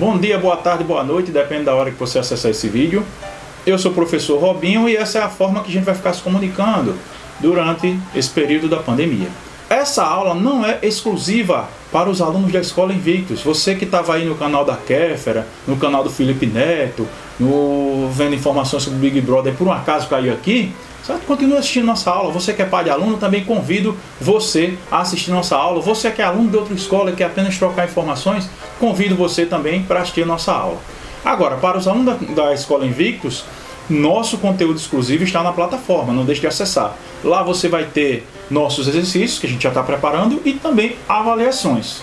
Bom dia, boa tarde, boa noite, depende da hora que você acessar esse vídeo. Eu sou o professor Robinho e essa é a forma que a gente vai ficar se comunicando durante esse período da pandemia. Essa aula não é exclusiva para os alunos da Escola Invictus. Você que estava aí no canal da Kéfera, no canal do Felipe Neto, vendo informações sobre o Big Brother, por um acaso caiu aqui, certo? Continue assistindo nossa aula. Você que é pai de aluno, também convido você a assistir nossa aula. Você que é aluno de outra escola e quer apenas trocar informações, convido você também para assistir nossa aula. Agora, para os alunos da Escola Invictus, nosso conteúdo exclusivo está na plataforma, não deixe de acessar. Lá você vai ter nossos exercícios, que a gente já está preparando, e também avaliações.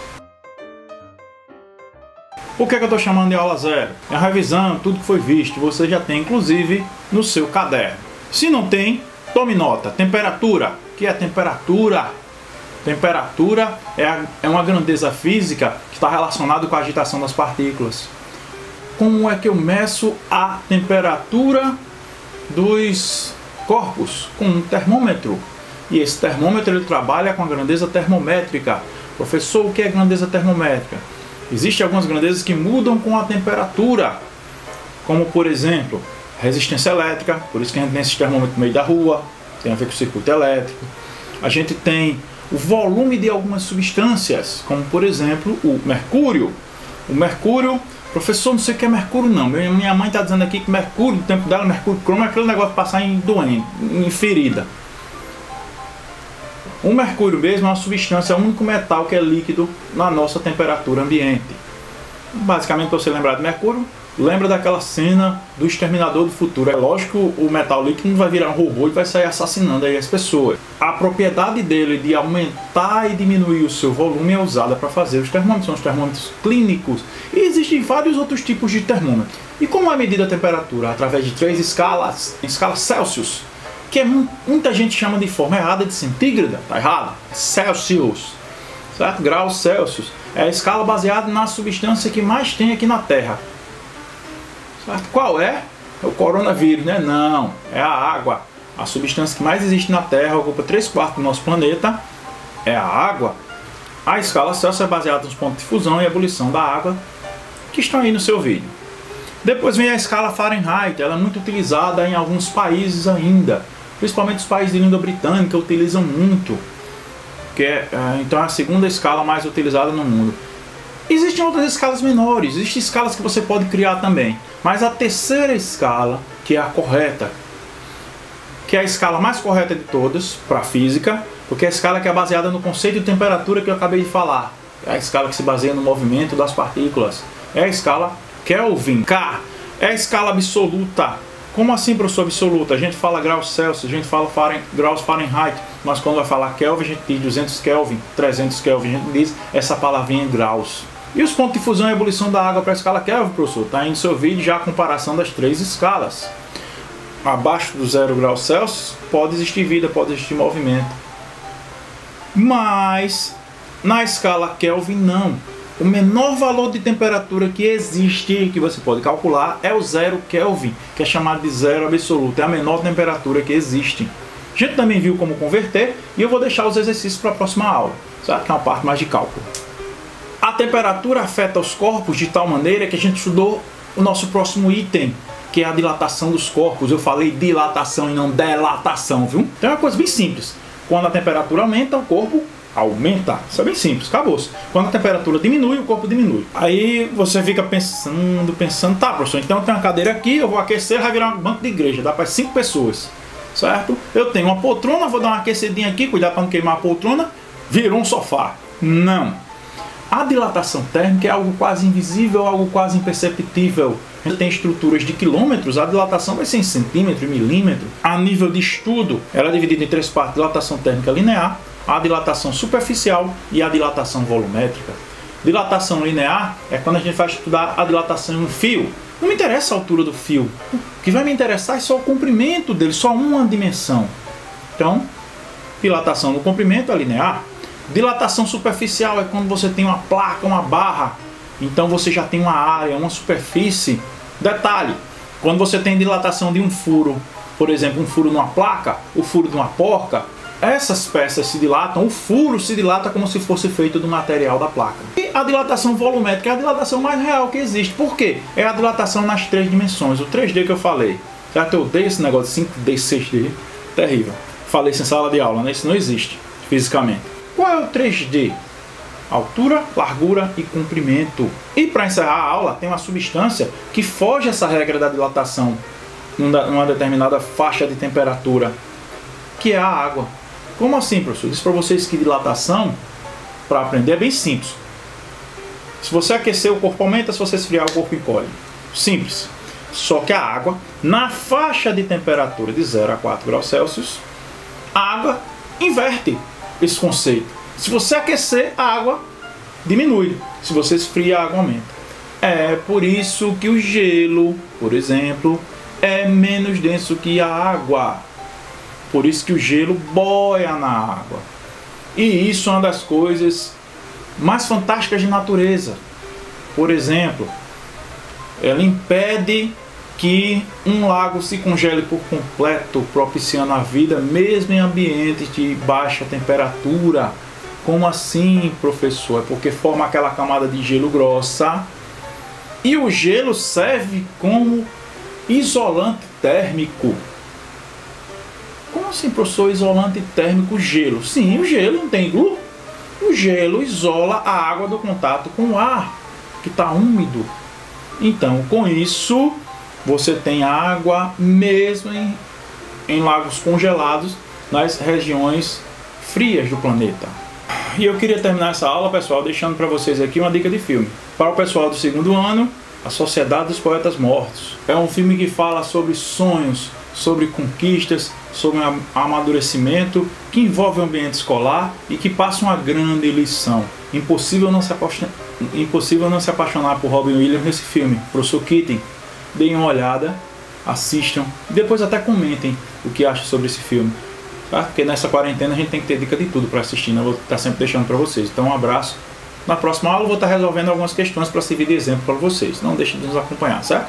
O que é que eu estou chamando de aula zero? É a revisão, tudo que foi visto, você já tem inclusive no seu caderno. Se não tem, tome nota. Temperatura. O que é temperatura? Temperatura é uma grandeza física que está relacionada com a agitação das partículas. Como é que eu meço a temperatura dos corpos? Com um termômetro. E esse termômetro ele trabalha com a grandeza termométrica. Professor, o que é grandeza termométrica? Existem algumas grandezas que mudam com a temperatura. Como, por exemplo, resistência elétrica. Por isso que a gente tem esse termômetro no meio da rua. Tem a ver com o circuito elétrico. A gente tem o volume de algumas substâncias. Como, por exemplo, o mercúrio. O mercúrio... Professor, não sei o que é mercúrio não. Minha mãe está dizendo aqui que mercúrio, no tempo dela, mercúrio cromo é aquele negócio de passar em doente, em ferida. O mercúrio mesmo é uma substância, é o único metal que é líquido na nossa temperatura ambiente. Basicamente, para você lembrar de mercúrio, lembra daquela cena do Exterminador do Futuro. É lógico que o metal líquido não vai virar um robô e vai sair assassinando aí as pessoas. A propriedade dele de aumentar e diminuir o seu volume é usada para fazer os termômetros, são os termômetros clínicos. E existem vários outros tipos de termômetro. E como é medida a temperatura? Através de 3 escalas, em escala Celsius, que muita gente chama de forma errada de centígrada, tá errado? Celsius, certo? Graus Celsius. É a escala baseada na substância que mais tem aqui na Terra. Certo? Qual é? É o coronavírus, né? Não, é a água. A substância que mais existe na Terra, ocupa 3/4 do nosso planeta, é a água. A escala Celsius é baseada nos pontos de fusão e ebulição da água, que estão aí no seu vídeo. Depois vem a escala Fahrenheit, ela é muito utilizada em alguns países ainda, principalmente os países de língua britânica utilizam muito, então é a segunda escala mais utilizada no mundo. Existem outras escalas menores, existem escalas que você pode criar também, mas a terceira escala, que é a correta, que é a escala mais correta de todas para a física, porque é a escala que é baseada no conceito de temperatura que eu acabei de falar, é a escala que se baseia no movimento das partículas, é a escala Kelvin. K é a escala absoluta. Como assim, professor, absoluta? A gente fala graus Celsius, a gente fala graus Fahrenheit, mas quando vai falar Kelvin, a gente diz 200 Kelvin, 300 Kelvin, a gente diz essa palavrinha graus. E os pontos de fusão e ebulição da água para a escala Kelvin, professor? Está aí no seu vídeo já a comparação das 3 escalas. Abaixo do 0 graus Celsius pode existir vida, pode existir movimento. Mas na escala Kelvin não. O menor valor de temperatura que existe, que você pode calcular, é o 0 Kelvin, que é chamado de zero absoluto. É a menor temperatura que existe. A gente também viu como converter e eu vou deixar os exercícios para a próxima aula, certo? Que é uma parte mais de cálculo. A temperatura afeta os corpos de tal maneira que a gente estudou o nosso próximo item, que é a dilatação dos corpos. Eu falei dilatação e não dilatação, viu? Então é uma coisa bem simples. Quando a temperatura aumenta, o corpo aumenta. Isso é bem simples, acabou-se. Quando a temperatura diminui, o corpo diminui. Aí você fica pensando, tá, professor, então tem uma cadeira aqui, eu vou aquecer, vai virar um banco de igreja, dá para 5 pessoas, certo? Eu tenho uma poltrona, vou dar uma aquecidinha aqui, cuidar para não queimar a poltrona, virou um sofá. Não. A dilatação térmica é algo quase invisível, algo quase imperceptível. A gente tem estruturas de quilômetros, a dilatação vai ser em centímetro, milímetro. A nível de estudo, ela é dividida em 3 partes: dilatação térmica linear, a dilatação superficial e a dilatação volumétrica. Dilatação linear é quando a gente vai estudar a dilatação em um fio. Não me interessa a altura do fio. O que vai me interessar é só o comprimento dele, só uma dimensão. Então, dilatação no comprimento é linear. Dilatação superficial é quando você tem uma placa, uma barra. Então você já tem uma área, uma superfície. Detalhe, quando você tem dilatação de um furo, por exemplo, um furo numa placa, o furo de uma porca, essas peças se dilatam, o furo se dilata como se fosse feito do material da placa. E a dilatação volumétrica é a dilatação mais real que existe. Por quê? É a dilatação nas 3 dimensões, o 3D que eu falei. Certo? Eu odeio esse negócio de 5D, 6D, terrível. Falei isso em sala de aula, né? Isso não existe fisicamente. Qual é o 3D? Altura, largura e comprimento. E para encerrar a aula, tem uma substância que foge essa regra da dilatação numa determinada faixa de temperatura, que é a água. Como assim, professor? Eu disse para vocês que dilatação, para aprender, é bem simples. Se você aquecer, o corpo aumenta, se você esfriar, o corpo encolhe. Simples. Só que a água, na faixa de temperatura de 0 a 4 graus Celsius, a água inverte esse conceito. Se você aquecer, a água diminui. Se você esfria, a água aumenta. É por isso que o gelo, por exemplo, é menos denso que a água. Por isso que o gelo boia na água. E isso é uma das coisas mais fantásticas de natureza. Por exemplo, ela impede que um lago se congele por completo, propiciando a vida mesmo em ambientes de baixa temperatura. Como assim, professor? É porque forma aquela camada de gelo grossa e o gelo serve como isolante térmico. Como assim, professor? Isolante térmico, gelo? Sim, o gelo não tem iglu. O gelo isola a água do contato com o ar, que está úmido. Então, com isso, você tem água mesmo em lagos congelados nas regiões frias do planeta. E eu queria terminar essa aula, pessoal, deixando para vocês aqui uma dica de filme. Para o pessoal do 2º ano, A Sociedade dos Poetas Mortos. É um filme que fala sobre sonhos, sobre conquistas, sobre amadurecimento, que envolve o ambiente escolar e que passa uma grande lição. Impossível não se apaixonar por Robin Williams nesse filme. Professor Keating, deem uma olhada, assistam, e depois até comentem o que acham sobre esse filme. Tá? Porque nessa quarentena a gente tem que ter dica de tudo para assistir, né? Eu vou estar sempre deixando para vocês. Então um abraço. Na próxima aula eu vou estar resolvendo algumas questões para servir de exemplo para vocês. Não deixem de nos acompanhar, certo?